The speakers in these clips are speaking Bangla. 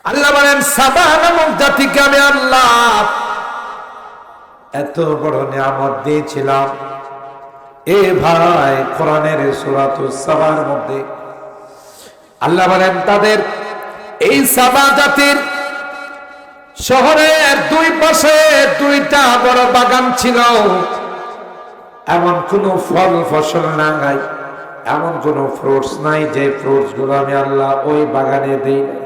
আল্লাহ বলেন সাবা নামক জাতিকে আমি আল্লাহ এত বড় নিয়ামত দিয়েছিলাম। এ ভাই, কোরআনের সূরাতুস সাবার মধ্যে আল্লাহ বলেন তাদের এই সাবা জাতির শহরের দুই পাশে দুইটা বড় বাগান ছিল। এমন কোন ফল ফসল নাই, এমন কোন ফ্রুটস নাই যে ফ্রুটস গুলো আমি আল্লাহ ওই বাগানে দেই নাই।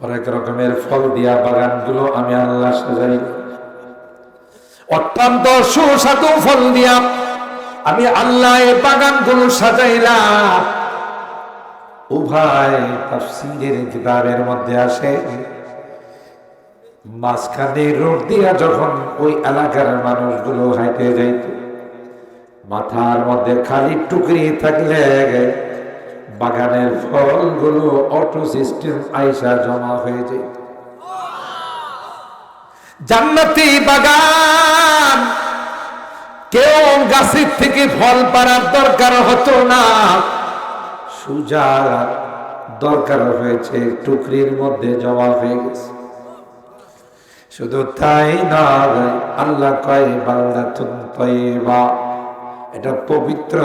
অনেক রকমের ফল দিয়া বাগানগুলো আমি আল্লাহ সাজাই, অত্যন্ত সুস্বাদু ফল দিয়া আমি আল্লাহ এই বাগানগুলো সাজাইলাম। উভয় তাফসীরের কিতাবের মধ্যে আসে, মাঝখানে রোড দিয়া যখন ওই এলাকার মানুষগুলো হাঁটে যাইত, মাথার মধ্যে খালি টুকরি থাকলে বাগানের ফলগুলো অটো সিস্টেম আইসা জমা হয়ে যায়। জান্নাতি বাগান, কেউ গাছের থেকে ফল পাড়ার দরকার হতো না, সুজা দরকার হয়েছে টুকরির মধ্যে জমা হয়ে গেছে। শুধু তাই না, আল্লাহ কয় বালদাতুন তাইয়্যিবা, এটা পবিত্র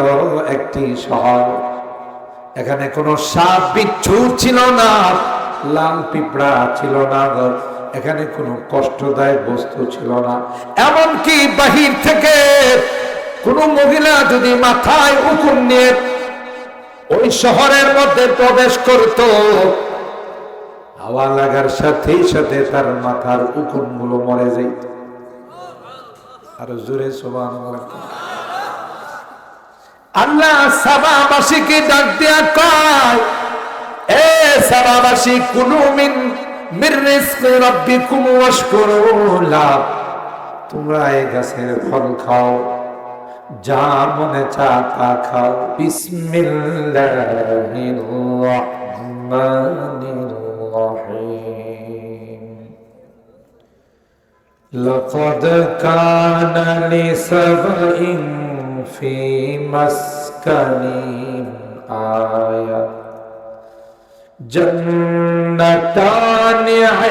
একটি শহর। এখানে কোনো সাপ বিচ্ছু ছিল না, লাল পিঁপড়া ছিল না, এখানে কোনো কষ্টদায়ক বস্তু ছিল না। এমনকি বাহির থেকে কোনো মহিলা যদি মাথায় উকুন নিয়ে ওই শহরের মধ্যে প্রবেশ করত, হাওয়া লাগার সাথে সাথে তার মাথার উকুন গুলো মরে যেত। আর জোরে সুবহানাল্লাহ। আল্লাহ সাবাবাসীকে ডাক দিয়া কয়, এ সাবাবাসী, কুলু মিন রিজকি রাব্বিকুম ওয়াশকুরু লাহু, তোমরা এই গাছের ফল খাও, যা মনে চা তা খাও। বিসমিল্লাহির রহমানির রহিম। লাকাদ কানা লিসাবঈন ফি মাসকানিহিম আয়া, জান্নাতানি আন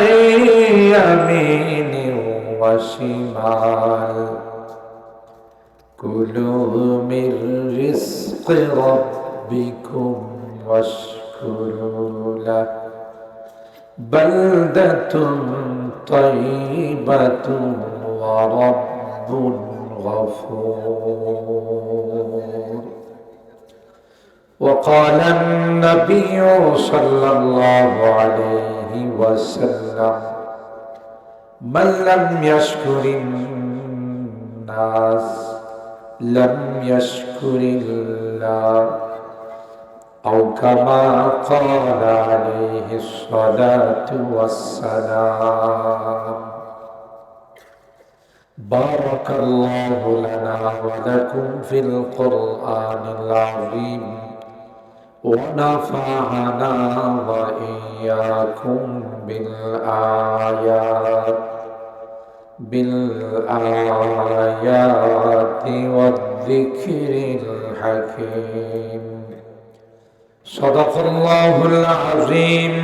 ইয়ামিনিন ওয়া শিমাল, কুলু মির রিজকি রাব্বিকুম ওয়াশকুরু লাহু, বালদাতুন তাইয়্যিবাতুন ওয়া রাব্বুন গফুর। وقال النبي صلى الله عليه وسلم من لم يشكر الناس لم يشكر الله، أو كما قال عليه الصلاة والسلام. بارك الله لنا ولكم في القرآن العظيم، ونفعنا وإياكم بالآيات والذكر الحكيم. صدق الله العظيم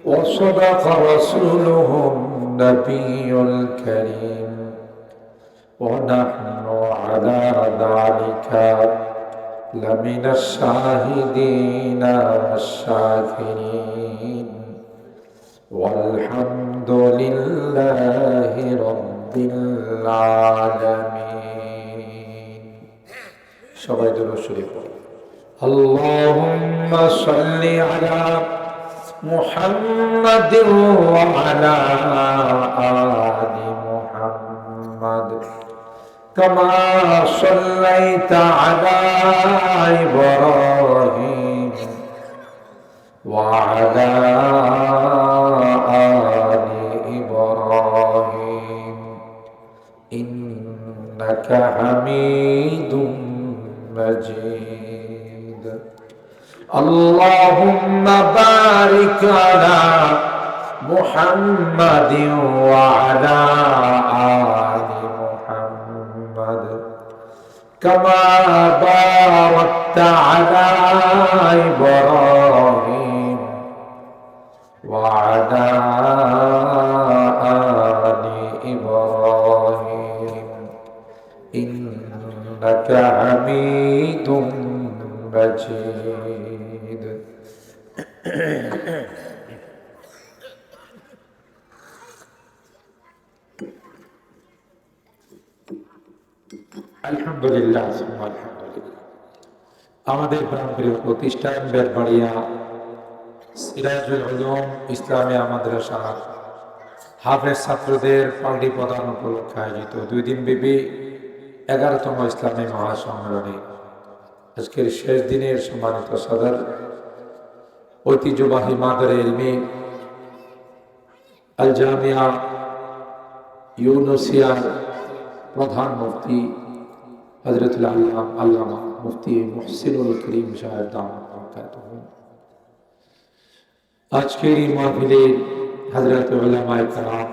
وصدق رسوله النبي الكريم، ونحن على ذلك لمن الشاهدين والشاكرين، والحمد لله رب العالمين. সবাই দুরূদ শরীফ পড়ুন। اللهم صل على محمد وعلى آل محمد كما صليت على إبراهيم وعلى آل إبراهيم إنك حميد مجيد. اللهم بارك على محمد وعلى آل محمد كما باركت على إبراهيم আলহামদুলিল্লাহ, আলহামদুলিল্লাহ। আমাদের প্রাণপ্রিয় প্রতিষ্ঠান বেতবাড়িয়া সিরাজুল উলুম ইসলামিয়া মাদ্রাসা হাফেজ ছাত্রদের পাল্টি প্রদান উপলক্ষে আয়োজিত 2 দিন ব্যাপী 11তম ইসলামী মহাসম্মেলনে আজকের শেষ দিনের সম্মানিত সদর ঐতিহ্যবাহী মাদারে ইলমি আল জামিয়া ইউনুসিয়ার প্রধান মুফতি হযরতুল আল্লামা মুফতি মুহসিনুল করিম সাহেব দামাত বরকাতুহু আজকের এই মাহফিলের হযরত উলামায়ে কেরাম,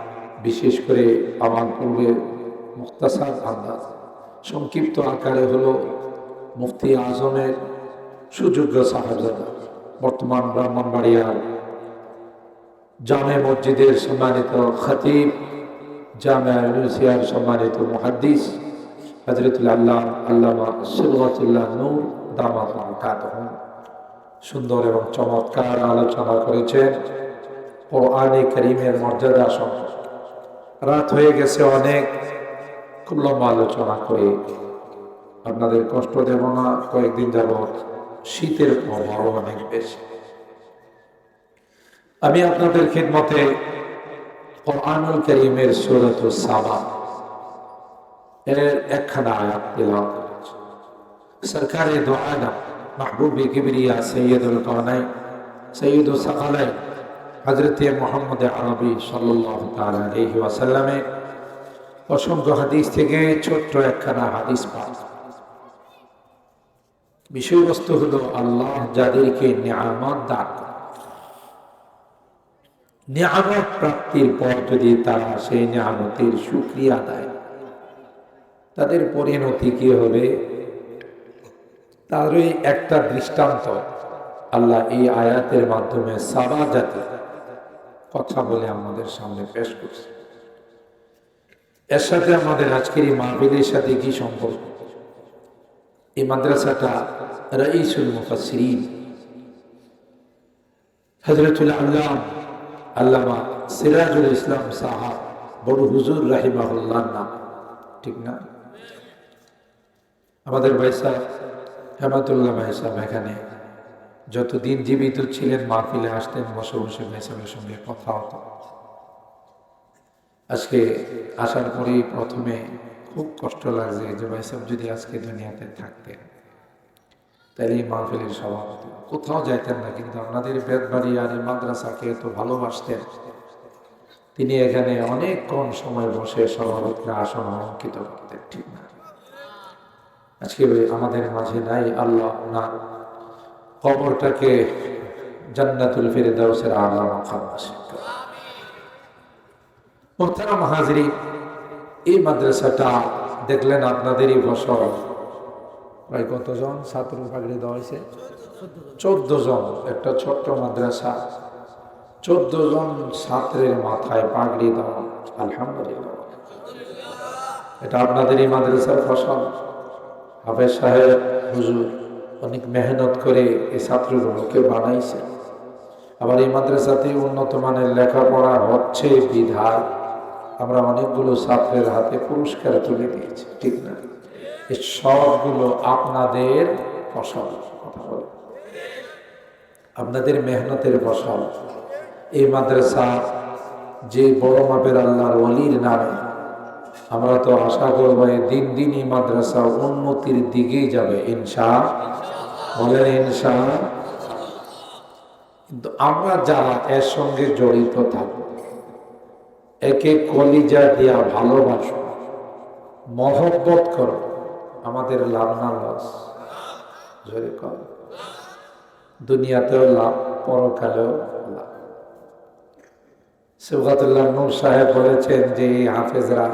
বিশেষ করে আমার পূর্বে মুখতাসার আন্দাজ সংক্ষিপ্ত আকারে হলো মুফতি আজমের সুযোগ্য সাহেবজাদা, বর্তমান ব্রাহ্মণবাড়িয়ার জামে মসজিদের সম্মানিত খতিব, জামিয়া ইউনুসিয়ার সম্মানিত মুহাদ্দিস হযরতুল আল্লামা সিবগাতুল্লাহ নূর দামাত বরকাতুহু সুন্দর এবং চমৎকার আলোচনা করেছেন কোরআনে কারীমের মর্যাদা সম্পর্কে। রাত হয়ে গেছে অনেক, খুব লম্বা আলোচনা করে আপনাদের কষ্ট দেব না। কয়েকদিন যাবৎ শীতের প্রভাব অনেক বেশি। আমি আপনাদের খিদমতে কোরআনুল কারীমের সূরাতুস সাবা এর একখানা আয়াত তেলাওয়াত করেছি। সরকারে দো আলম মাহবুবে কিবরিয়া সৈয়দুল কাওনাইন সৈয়দুস সাকালাইন হযরত মুহাম্মদ আরবি সাল্লাল্লাহু তাআলা আলাইহি ওয়াসাল্লামের অসংখ্য হাদিস থেকে ছোট্ট একখানা হাদিস পাঠ। বিষয়বস্তু হলো আল্লাহ যাদেরকে নিয়ামত দান করেন, নিয়ামত প্রাপ্তির পর যদি তারা সেই নিয়ামতের শুকরিয়া দেয়, তাদের পরিণতি কি হবে তারই একটা দৃষ্টান্ত আল্লাহ এই আয়াতের মাধ্যমে সাবা জাতি কথা বলে আমাদের সামনে পেশ করছে। এর সাথে আমাদের আজকের এই মাহফিলের সাথে কি সম্পর্ক? এই মাদ্রাসাটা রাইসুল মুফাসসিরিন হযরতুল আল্লামা সিরাজুল ইসলাম সাহাব বড় হুজুর রাহিমাহুল্লাহ নাম, ঠিক না? আমাদের ভাই সাহেব হেমাতুল্লাহ ভাই সাহেব এখানে যতদিন জীবিত ছিলেন মাহফিলে আসতেন, বসে বসে ভাই সাহেবের সঙ্গে কথা হতো। আজকে আসার পরেই প্রথমে খুব কষ্ট লাগছে যে ভাই সাহেব যদি আজকে দুনিয়াতে থাকতেন তাহলে এই মাহফিলের সভাপতি, কোথাও যাইতেন না, কিন্তু আপনাদের বেতবাড়ি আর এই মাদ্রাসাকে এত ভালোবাসতেন, তিনি এখানে অনেক কম সময় বসে সভাপতির আসন অলঙ্কিত করতেন, ঠিক না? আজকে আমাদের মাঝে নাই। আল্লাহ ওনার কবরটাকে জান্নাতুল ফিরদাউসের আলা মাকাম নসিব করুন। মুহতারাম হাজিরিন, এই মাদ্রাসাটা দেখলেন আপনাদেরই ফসল। প্রায় কতজন ছাত্র পাগড়ি দেওয়া হয়েছে? 14 জন। একটা ছোট্ট মাদ্রাসা, 14 জন ছাত্রের মাথায় পাগড়ি দেওয়া, আলহামদুলিল্লাহ। এটা আপনাদেরই মাদ্রাসার ফসল। হাফেজ সাহেব হুজুর অনেক মেহনত করে এই ছাত্রগুলোকে বানাইছে। আবার এই মাদ্রাসাতে উন্নত মানের লেখাপড়া হচ্ছে বিধায় আমরা অনেকগুলো ছাত্রের হাতে পুরস্কার তুলে দিয়েছি, ঠিক না? এই সবগুলো আপনাদের ফসল, কথা বলে আপনাদের মেহনতের ফসল। এই মাদ্রাসা যে বড় মাপের আল্লাহর ওয়ালির নামে, আমরা তো আশা করবো দিন দিন এই মাদ্রাসা উন্নতির দিকেই যাবে ইনশাআল্লাহ। বলেন ইনশাআল্লাহ। কিন্তু আমরা যারা এর সঙ্গে জড়িত থাকব, একে কলিজা দিয়া ভালোবাসো, মহব্বত করো, আমাদের লাভ না লস? জোরে কর। দুনিয়াতেও লাভ, পরকালেও লাভ। সিবগাতুল্লাহ নূর সাহেব বলেছেন যে হাফেজরা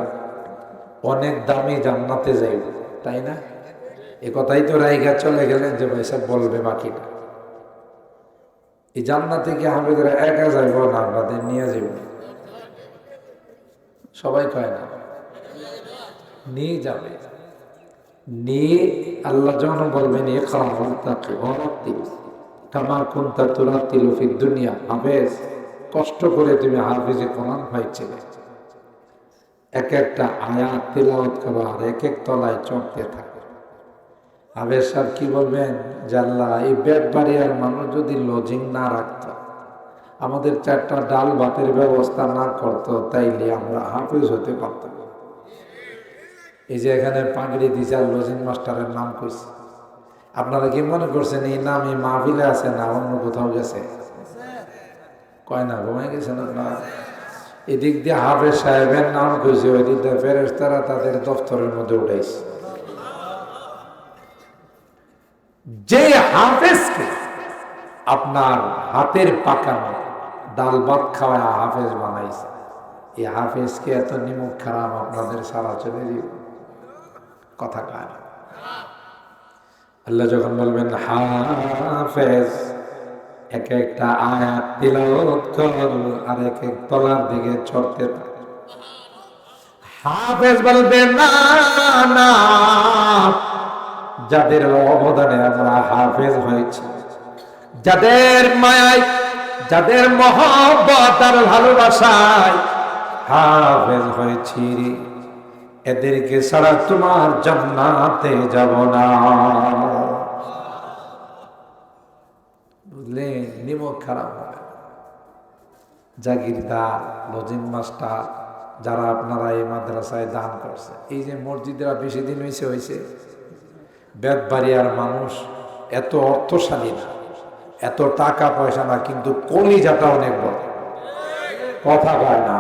অনেক দামি জান্নাতে যাইব, তাই না? এ কথাই তো রাইগা চলে গেলেন যে ভাই সাহেব বলবে বাকিটা। এই জান্নাতে কি হাফেজরা একা যাইব না আপনাদের নিয়ে যাইব? সবাই কয় না, নিয়ে যাবে। নিয়ে আল্লাহ যখন বলবেন কামা কুনতা তুরাতিলু ফিদ দুনিয়া। হাফেজ, কষ্ট করে তুমি হাফেজে কোরআন পাইছিলে, এক একটা আয়াত তিলাওয়াত করো আর এক এক তলায় চড়তে থাকে। হাফেজ সাহেব কি বলবেন, জাল্লা এই বেতবাড়িয়ার মানুষ যদি লজিং না রাখতো, আমাদের 4টা ডাল ভাতের ব্যবস্থা না করতো, তাইলে আমরা হাফেজ হতে পারতাম। এই যে এখানে পাগড়ি দিছে আর লজিং মাস্টারের নাম কইছে, আপনারা কি মনে করছেন এই নাম এই মাহফিলে আছে না অন্য কোথাও গেছে? কয় না, ঘুমাই গেছেন আপনারা? এদিক দিয়ে হাফেজ সাহেবের নাম কইছে, ওই দিক দিয়ে ফেরেশতারা তাদের দফতরের মধ্যে উঠাইছে। যে হাফেজকে আপনার হাতের পাকানো ডাল ভাত খাওয়া হাফেজ বানাইছে, এই হাফেজকে এত নিমুখ খারাপ আপনাদের সারা চলে দিব কথা কার? আল্লাহ যখন বলবেন হাফেজ এক একটা আয়াত তিলাওয়াত কর আর এক এক তলার দিকে চড়তে থাক, হাফেজ বলবে না না, যাদের অবদানে আমরা হাফেজ হয়েছি, যাদের মায়ায়, যাদের মহব্বত আর ভালোবাসায় হাফেজ হয়েছি, এদেরকে ছাড়া তোমার জান্নাতে যাব না। বুঝলে, নিমক খারাপ হবে। জাগিরদার, লজিং মাস্টার যারা আপনারা এই মাদ্রাসায় দান করছে, এই যে মসজিদরা বেশি দিন হয়েছে, বেতবাড়িয়ার মানুষ এত অর্থশালী না, এত টাকা পয়সা না, কিন্তু কলিজাটা অনেক বড়, কথা বলে না।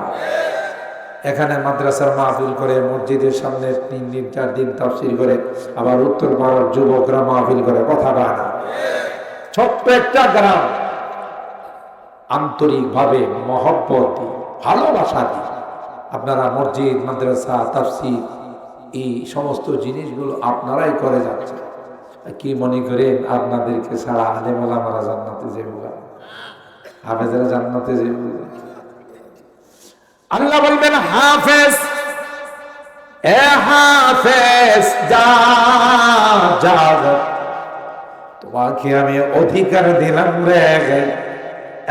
এখানে মাদ্রাসার মাহফিল করে, মসজিদের সামনে 3 দিন 4 দিন তাফসীর করে, আবার উত্তর পাড়ার যুবকরা মাহফিল করে, কথা বলে না। ছোট্ট একটা গ্রাম, আন্তরিকভাবে মহব্বত দিয়ে, ভালোবাসা দিয়ে আপনারা মসজিদ, মাদ্রাসা, তাফসীর এই সমস্ত জিনিসগুলো আপনারাই করে যাচ্ছেন। কি মনে করেন আপনাদেরকে ছাড়া আলেম ওলামারা জান্নাতে যাবে, হাফেজরা জান্নাতে যাবে? আল্লাহ বলবেন হাফেজ, এ হাফেজ যা যা, তোমাকে আমি অধিকার দিলাম রে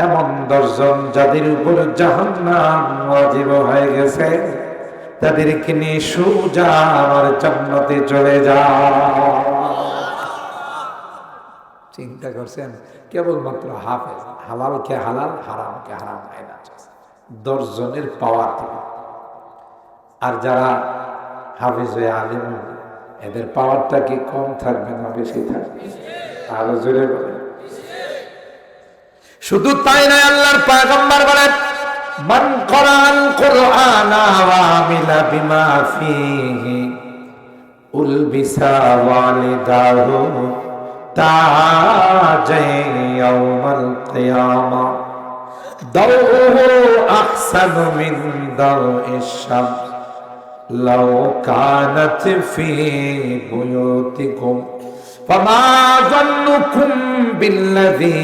এমন 10 জন যাদের উপর জাহান্নাম ওয়াজিব হয়ে গেছে, তাদেরকে নিয়ে সোজা আমার জান্নাতে চলে যা। চিন্তা করছেন, কেবলমাত্র হাফেজ, হালালকে হালাল, হারামকে হারাম, 10 জনের পাওয়ার থেকে। আর যারা হাফেজ হয়ে আলেম, এদের পাওয়ারটা কি কম থাকবে না বেশি থাকবে? আরো জোরে বলে। শুধু তাই নয়, আল্লাহর পয়গম্বর বলেন, মান কোরআন কুরআনা ওয়া আমিলা বিমা ফীহি উলবিসা ওয়ালিদাহু তাজাই ইয়াউমাল কিয়ামা দাউহু আহসানু মিন দাউইশ শামস লাউ কানাত ফী বুয়ুতিকুম ফামা যান্নুকুম বিল্লাযী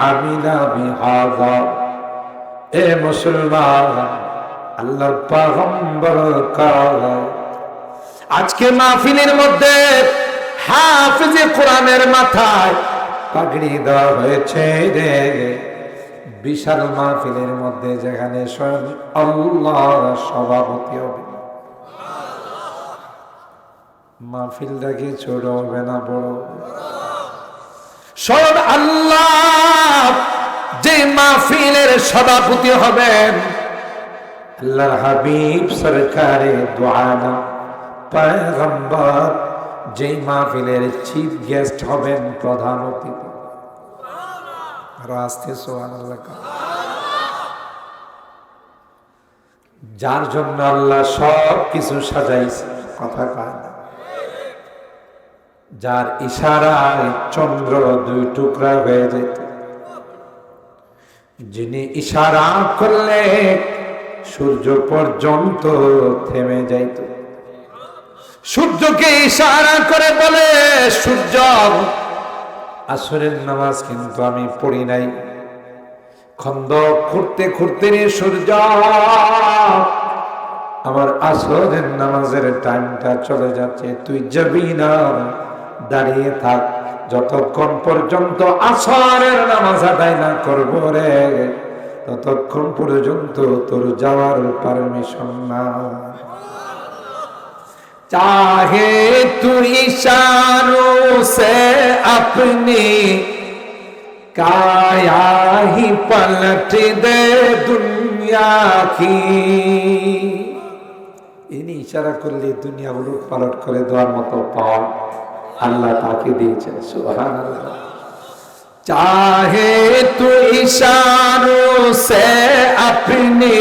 আমিলা বিহাযা। এ মুসলমান, আল্লাহর পয়গম্বর কয়, আজকে মাহফিলের মধ্যে হাফেজে কোরআনের মাথায় পাগড়ি দেওয়া হয়েছে রে, বিশাল মাহফিলের মধ্যে যেখানে স্বয়ং আল্লাহর সভাপতি হবে। মাহফিলটা কি ছোট হবে না বড়? স্বয়ং আল্লাহ যে মাহফিলের সভাপতি হবেন, আল্লাহর হাবিব সরকারে দু আলম পয়গম্বর যে মাহফিলের চিফ গেস্ট হবেন, প্রধান অতিথি। রাস্তে সুবহানাল্লাহ। যার জন্য আল্লাহ সব কিছু সাজাইছে, কথা কয় না, যার ইশারায় চন্দ্র 2 টুকরা হয়ে যেত, যিনি ইশারা করলে সূর্য পর্যন্ত থেমে যাইত। সূর্যকে ইশারা করে বলে, সূর্য আসরের নামাজ কিন্তু আমি পড়ি নাই, খন্দক খুঁড়তে খুঁড়তে সূর্য আমার আসরের নামাজের টাইমটা চলে যাচ্ছে, তুই যাবি না, দাঁড়িয়ে থাক, যতক্ষণ পর্যন্ত আসরের নামাজ আদায় না করব রে, ততক্ষণ পর্যন্ত তোর যাওয়ার পারমিশন না। चाहे तू इशारों से अपनी काया ही पलट दे दुनिया की। इन्हीं इशारा कर ले दुनिया उलट पलट करे द्वार मतो पार अल्लाह ताकि दीजिए सुभान अल्लाह। चाहे तू इशारों से अपनी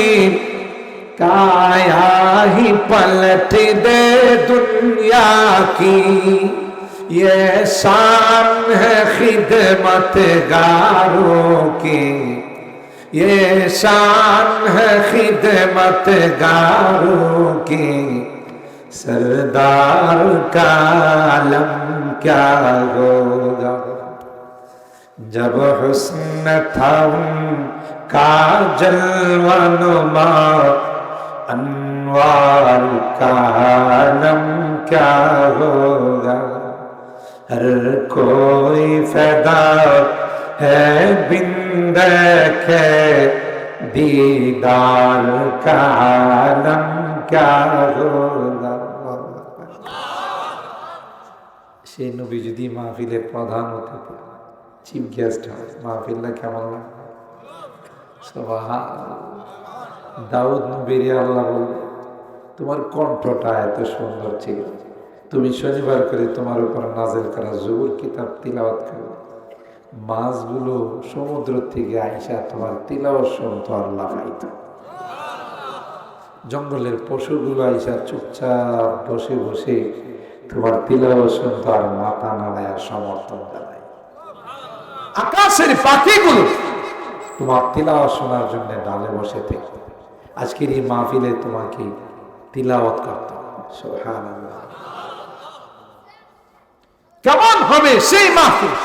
काया ही पलट दे दुनिया की, ये शान है खिदमतगारों की, ये शान है खिदमतगारों की। सरदार का आलम क्या होगा जब हुस्न था उनका जलवा नुमा, अनवार का आलम क्या होगा। हर कोई फैदा है बिन देखे दीदार का आलम क्या होगा। সেই নবী যদি মাহফিলে প্রধান হতে পারে, চিফ গেস্ট হয়, মাহফিলটা কেমন লাগে? সুবহানাল্লাহ। দাউদ নবীরে আল্লাহ বলল, তোমার কণ্ঠটা এত সুন্দর ছিল, তুমি শনিবার করে তোমার উপর নাযিল করা জবুর কিতাব তিলাওয়াত করো, মাছগুলো সমুদ্র থেকে আইসা তোমার তিলাওয়াত শুনতো আর লাফাইতো। জঙ্গলের পশুগুলো আইসা চুপচাপ বসে বসে তোমার তিলাওয়াত শুনতো আর মাথা নাড়ায় সমর্থন জানায়। আকাশের পাখিগুলো তোমার তিলাওয়াত শোনার জন্য ডালে বসে থেকে আজকের এই মাহফিলে তোমাকে তিলাওয়াত করতে হবে। সুবহানাল্লাহ। কেমন হবে সেই মাহফিল,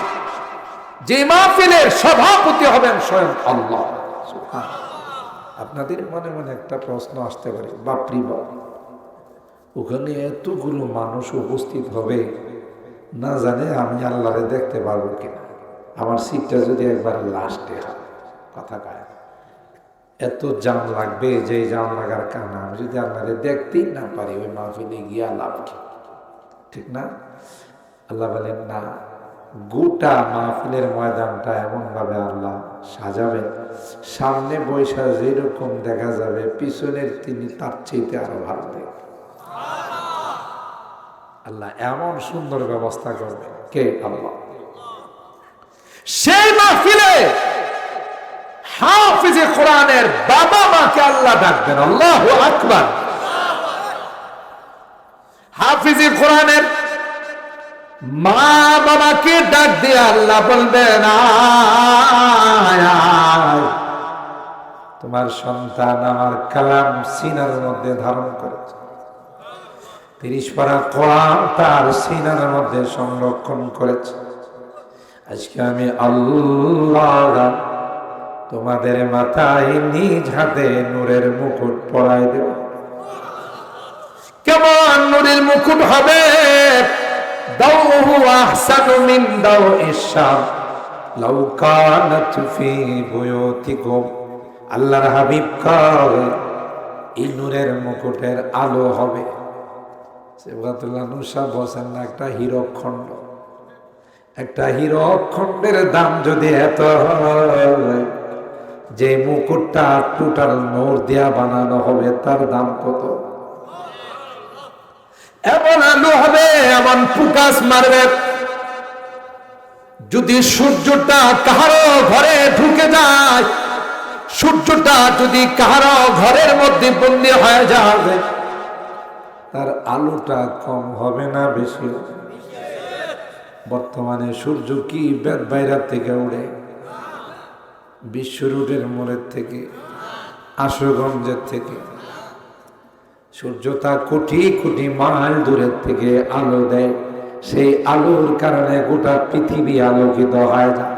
যে মাহফিলের সভাপতি হবেন স্বয়ং আল্লাহ। আপনাদের মনে মনে একটা প্রশ্ন আসতে পারে, বাপরি বাপ, ওখানে এতগুলো মানুষ উপস্থিত হবে, না জানে আমি আল্লাহরে দেখতে পারবো কিনা, আমার সিটটা যদি একবার লাস্টে হয়, কথা কয় এত জাম লাগবে, যে জাম লাগার কারণে আমি যদি আল্লাহরে দেখতেই না পারি, ওই মাহফিলে গিয়া লাভ কি? ঠিক না? আল্লাহ বলেন না, গোটা মাহফিলের ময়দানটা এমন ভাবে আল্লাহ সাজাবেন, সামনে বৈশা যেরকম দেখা যাবে, পিছনের তিনি তার চেয়ে আরো ভালো দেখবেন। আল্লাহ এমন সুন্দর ব্যবস্থা করবে, কে? আল্লাহ। সেই মাহফিলে হাফিজে কোরআনের বাবা মাকে আল্লাহ ডাকবেন, আল্লাহু আকবার। হাফিজে কোরআনের মা বাবাকে ডাক দিয়ে আল্লাহ বলবেন, তোমার সন্তান আমার কালাম সিনার মধ্যে ধারণ করেছে, 30 পারা কোরআন তার সিনার মধ্যে সংরক্ষণ করেছে। আজকে আমি আল্লাহ তোমাদের মাথায় নিজ হাতে নূরের মুকুট পরাই দেব। কেমন নূরের মুকুট হবে? দাউহু আহসানু মিন দাউইশ শাম লাউ কানাত ফি বুয়ুতিকুম। আল্লাহর হাবিব কয়, এই নূরের মুকুটের আলো হবে, সিবগাতুল্লাহ নূর সাহেব বলেন না, একটা হীরকখণ্ড, একটা হীরকখণ্ডের দাম যদি এত হয়, যে মুকুটটা টোটাল নূর দিয়া বানানো হবে, তার দাম কত? এমন আলো হবে, এমন ফোকাস মারবে, যদি সূর্যটা কাহারো ঘরে ঢুকে যায়, সূর্যটা যদি কাহারো ঘরের মধ্যে বন্দী হয়ে যাবে, তার আলোটা কম হবে না বেশি? বর্তমানে সূর্য কি বেদবাইরার থেকে উড়ে, বিশ্ব রোডের মোড়ের থেকে, আশুগঞ্জের থেকে, সূর্য তা কোটি কোটি মাইল দূরের থেকে আলো দেয়। সেই আলোর কারণে গোটা পৃথিবী আলোকিত হয়ে যায়।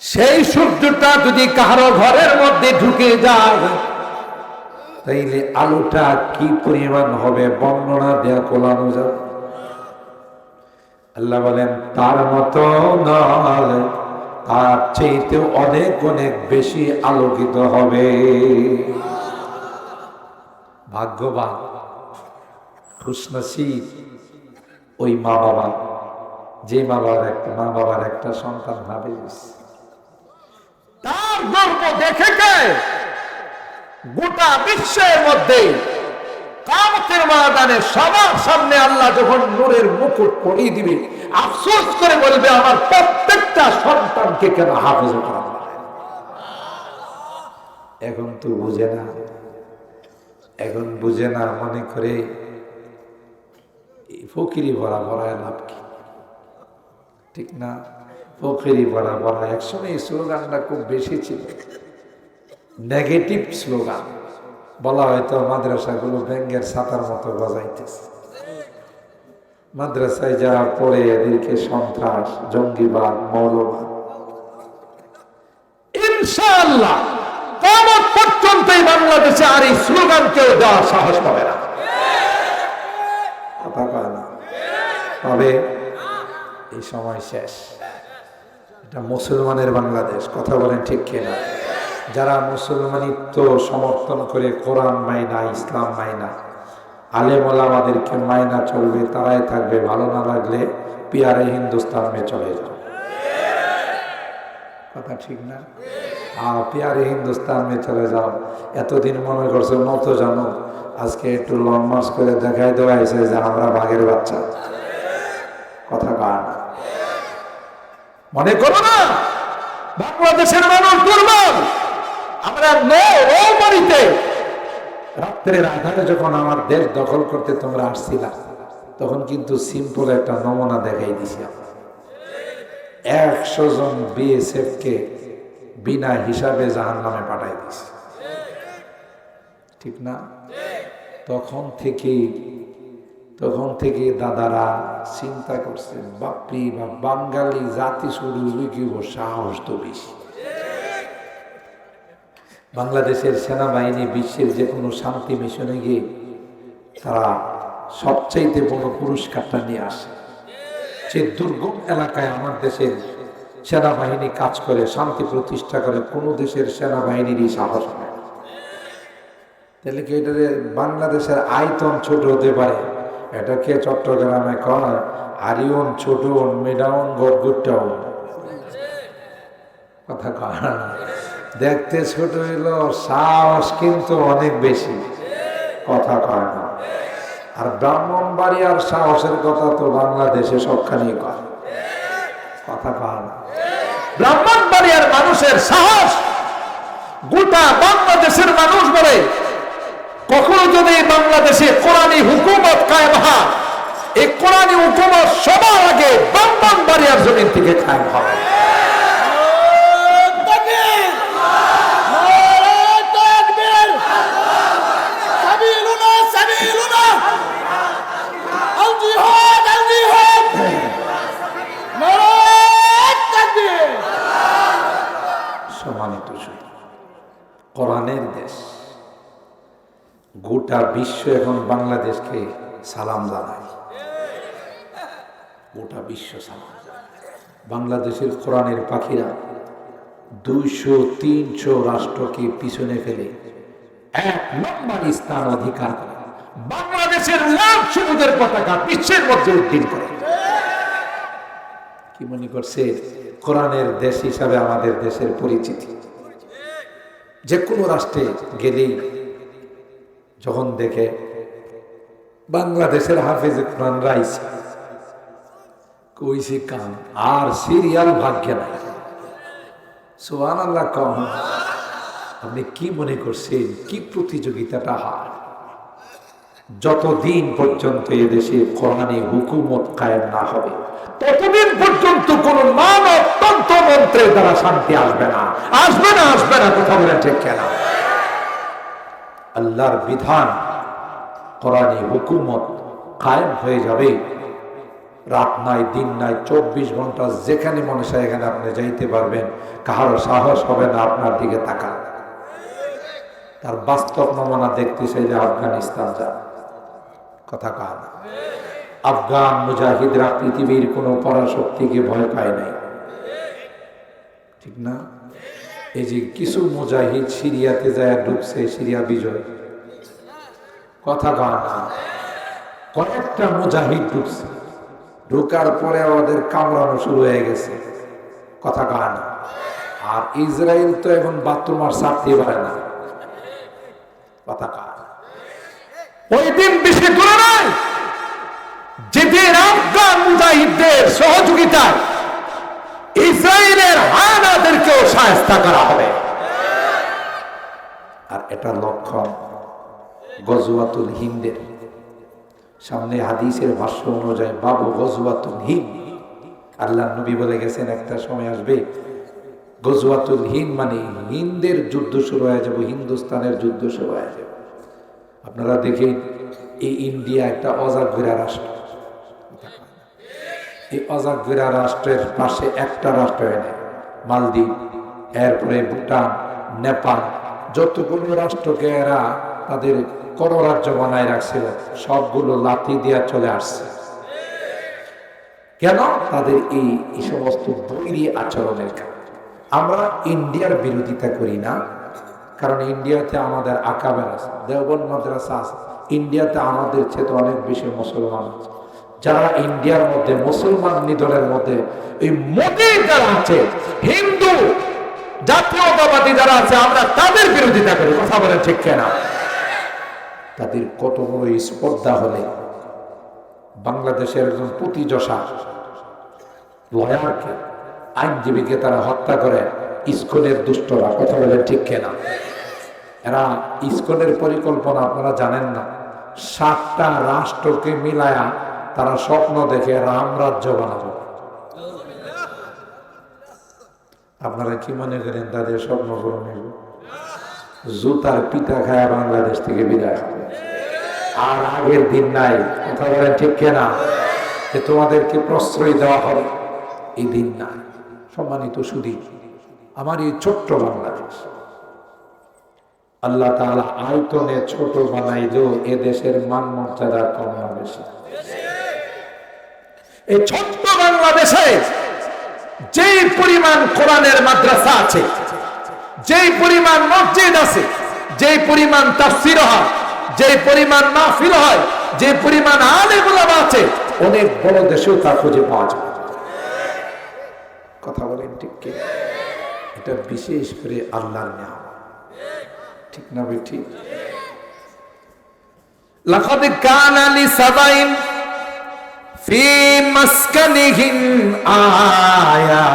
সেই সূর্যটা যদি কারো ঘরের মধ্যে ঢুকে যায়, তাইলে আলোটা কি পরিমাণ হবে বর্ণনা দেয়া কোলানো যাবে। আল্লাহ বলেন তার মতো নয়, তার চাইতে অনেক অনেক বেশি আলোকিত হবে। ভাগ্যবান খুশনসিব ওই মা বাবা, যে মা বাবার একটা সন্তান হাফেজ। তার গর্ব দেখে গোটা বিশ্বের মধ্যে কিয়ামতের ময়দানে সবার সামনে আল্লাহ যখন নূরের মুকুট পরিয়ে দিবে, আফসোস করে বলবে আমার প্রত্যেকটা সন্তানকে কেন হাফেজ করা হয়। এখন তো বুঝে না, এখন বুঝে না, মনে করে ফকিরি ভরা ভরায় লাভ কি, ঠিক না? ফকিরি ভরা ভরা। একসময় এই স্লোগানটা খুব বেশি ছিল, নেগেটিভ স্লোগান। বলা হয়তো মাদ্রাসাগুলো ব্যাঙ্গের ছাতার মতো বাজাইতেছে, মাদ্রাসায় যারা পড়ে এদেরকে সন্ত্রাস, জঙ্গিবাদ, মৌলবাদ। ইনশাআল্লাহ কিয়ামত পর্যন্ত বাংলাদেশে আর এই স্লোগান কেউ দেওয়ার সাহস পাবে না। কথা কয় না? তবে এই সময় শেষ। এটা মুসলমানের বাংলাদেশ, কথা বলেন ঠিক কিনা? যারা মুসলমানিত্ব সমর্থন করে কোরআন মাইনা, ইসলাম মাইনা, আলেম ওলামাদেরকে মাইনা চলবে, তারাই থাকবে। ভালো না লাগলে পিয়ারে হিন্দুস্তান মে চলে যাও। কথা ঠিক না? পিয়ারে হিন্দুস্তান মে চলে যাও। এতদিন মনে করছো নত জানো, আজকে একটু লং মার্চ করে দেখাই দেওয়া হয়েছে যে আমরা বাঘের বাচ্চা। কথা কার? মনে করো না বাংলাদেশের মানুষ দুর্বল। আমরা বাড়িতে রাত্রের আধারে যখন আমার দেশ দখল করতে তোমরা আসছিলা, তখন কিন্তু সিম্পল একটা নমুনা দেখাই দিছি। 100 জন বিএসএফ কে বিনা হিসাবে জাহান্নামে পাঠাই দিছি, ঠিক না? তখন থেকে দাদারা চিন্তা করছে, বাপরি বা বাঙালি জাতি শুরু লুকিব, সাহস তো বেশি। বাংলাদেশের সেনাবাহিনী বিশ্বের যে কোনো শান্তি মিশনে গিয়ে তারা সবচাইতে বড় পুরস্কারটা নিয়ে আসে। যে দুর্গম এলাকায় আমার দেশের সেনাবাহিনী কাজ করে, শান্তি প্রতিষ্ঠা করে, কোনো দেশের সেনাবাহিনীরই সাহস হয় না। তাহলে কি এটা বাংলাদেশের আয়তন ছোট হতে পারে, এটাকে চট্টগ্রামে কয় আরিয়ন, ছোট, মেডাউন, গড়গুটাউন। কথা কয় দেখতে ছোট হইল, সাহস কিন্তু অনেক বেশি। কথা কয় না। আর ব্রাহ্মণবাড়িয়ার সাহসের কথা তো বাংলাদেশে সবখানি কয়। কথা কয় না। ব্রাহ্মণবাড়িয়ার মানুষের সাহস গোটা বাংলাদেশের মানুষ বলে, কখনো যদি বাংলাদেশে কোরআনী হুকুমত কায়েম হয়, এই কোরআনী হুকুমত সবার আগে ব্রাহ্মণবাড়িয়ার জমিন থেকে কায়েম হবে। সম্মানিত কোরআনের দেশ, গোটা বিশ্ব এখন বাংলাদেশকে সালাম জানায়। গোটা বিশ্ব সালাম। বাংলাদেশের কোরআনের পাখিরা 200-300 রাষ্ট্রকে পিছনে ফেলে 1 নম্বর স্থান অধিকার করে। বাংলাদেশের লাল সবুজের পতাকা বিশ্বের মধ্যে উদ্দিন করে। কি মনে করছে কোরআনের দেশ হিসাবে আমাদের দেশের পরিচিতি? যে কোনো রাষ্ট্রে গেলেই যখন দেখে বাংলাদেশের হাফেজে কোরআন রাইস কইছে কাম, আর সিরিয়াল ভাগ্যে নাই। সুবহানাল্লাহ কম। আপনি কি মনে করছেন কি প্রতিযোগিতাটা হয়? যতদিন পর্যন্ত এদেশে কোরআনী হুকুমত কায়েম না হবে, ততদিন পর্যন্ত কোন মানব তন্ত্র মন্ত্রের দ্বারা শান্তি আসবে না, আসবে না, আসবে না। কথা বলেন ঠিক কেনা? আল্লাহর বিধান, কোরআনী হুকুমত কায়েম হয়ে যাবে। রাত নাই, দিন নাই, 24 ঘন্টা যেখানে মনে চায় এখানে আপনি যাইতে পারবেন। কারো সাহস হবে না আপনার দিকে তাকান। তার বাস্তব নমুনা দেখতে চাইলে আফগানিস্তান যান। কথা কার? আফগান মুজাহিদরা পৃথিবীর কোনো পরাশক্তিকে ভয় পায় নাই, ঠিক না? এই যে কিছু মুজাহিদ সিরিয়াতে যায় ঢুকছে, সিরিয়া বিজয়, কথা কয় না, কয়েকটা মুজাহিদ ঢুকছে, ঢুকার পরে ওদের কামড়ানো শুরু হয়ে গেছে, কথা কয় না। আর ইসরায়েল তো এখন বাথরুম আর ছাড়তে পারে না, কথা কয় না। ওই দিন বেশি দূরে নয় যেদিন আফগান মুজাহিদদের সহযোগিতায় ইসরায়েলের হানাদেরকেও শায়েস্তা করা হবে। আর এটা লক্ষণ গজওয়াতুল হিন্দের। সামনে হাদিসের ভাষ্য অনুযায়ী বাবু গজওয়াতুল হিন্দ, আল্লাহ নবী বলে গেছেন একটা সময় আসবে গজওয়াতুল হিন্দ মানে হিন্দের যুদ্ধ শুরু হয়ে যাবে, হিন্দুস্তানের যুদ্ধ শুরু হয়ে যাবে। আপনারা দেখেন এই ইন্ডিয়া একটা অজাগরা রাষ্ট্র, এই অজাগরা রাষ্ট্রের পাশে একটা রাষ্ট্র এনে মালদ্বীপ, এরপরে ভুটান, নেপাল, যতগুলো রাষ্ট্রকে এরা তাদের কররাজ্য বানায় রাখছিল সবগুলো লাথি দিয়া চলে আসছে। কেন? তাদের এই সমস্ত বৈরী আচরণের কারণে। আমরা ইন্ডিয়ার বিরোধিতা করি না, কারণ ইন্ডিয়াতে আমাদের আকাবের আছে, দেওবন্দ মাদ্রাসা আছে, ইন্ডিয়াতে আমাদের চেয়ে অনেক বেশি মুসলমান আছে। যারা ইন্ডিয়ার মধ্যে মুসলমান নিধনের মধ্যে এই মোদি যারা আছে, হিন্দু জাতীয়তাবাদী যারা আছে, আমরা তাদের বিরোধিতা করি, কথা বলেন ঠিক কেনা? তাদের কত বড় স্পর্ধা হলে বাংলাদেশের একজন প্রতিযশা লয়ারকে, আইনজীবীকে তারা হত্যা করে, ইসকনের দুষ্টরা, কথা বলেন ঠিক কেনা? এরা ইসকনের পরিকল্পনা আপনারা জানেন না, 7টা রাষ্ট্রকে মিলায়া তারা স্বপ্ন দেখে রামরাজ্য বানাবে। আপনারা কি মনে করেন তাদের স্বপ্ন পূরণ হইব? জুতার পিতা খায়া বাংলাদেশ থেকে বিদায় হবে। আর আগের দিন নাই, কথা বলেন ঠিক কেনা? যে তোমাদেরকে প্রশ্রয় দেওয়া হবে, এই দিন নাই। সম্মানিত সুধী, আমার এই ছোট্ট বাংলাদেশ আল্লাহ তাআলা আয়তনে ছোট বানাইলেও এ দেশের মান মর্যাদা কম না বেশি। এই ছোট্ট বাংলাদেশে যেই পরিমাণ কোরআনের মাদ্রাসা আছে, যেই পরিমাণ মসজিদ আছে, যেই পরিমাণ তাফসীর হয়, যেই পরিমাণ মাহফিল হয়, যে পরিমাণ আলেম ওলামা আছে, অনেক বড় দেশেও তা খুঁজে পাওয়া যায়। কথা বলেন ঠিক কি? এটা বিশেষ করে আল্লাহর নিয়ামত, ঠিক না বেঠিক? লাকাদ কানা লিসাবাইন ফি মাসকানিহিম আয়া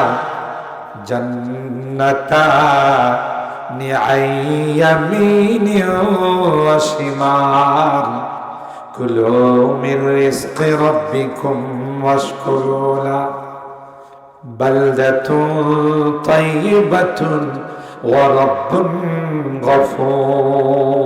জান্নাতানি আইয়ামিনি ওয়া শিমাল কুলু মির রিজকি রাব্বিকুম ওয়াশকুরু লা বালদাতুন তাইয়্যিবাতুন ওয়া রাব্বুন গফুর।